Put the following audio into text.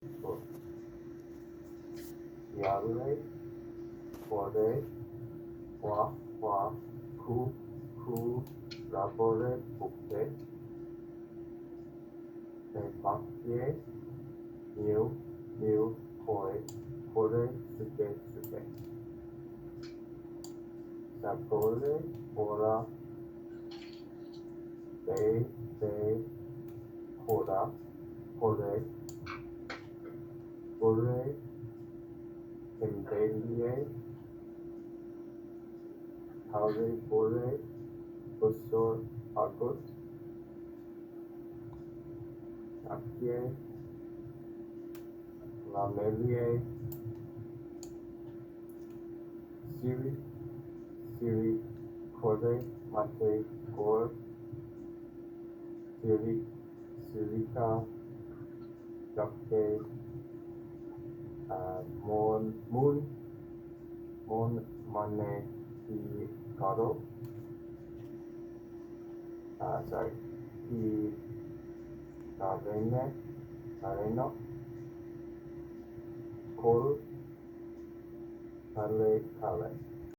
So, Yale, Fore, Wa, Wa, Ku, Labore, Buke, Bakye, New, Kore, Suke, Sapore, Ora, Be, Kora, Kore, Kore, Tempelie, Hare, Kore, Busor, Akut, Akye, Lamelie, Siri, Kore, Mate, Kor, Sirika, Jakke, Mon, Mane, Hikaru, sorry, Hi, Nareno, Kol, Kale,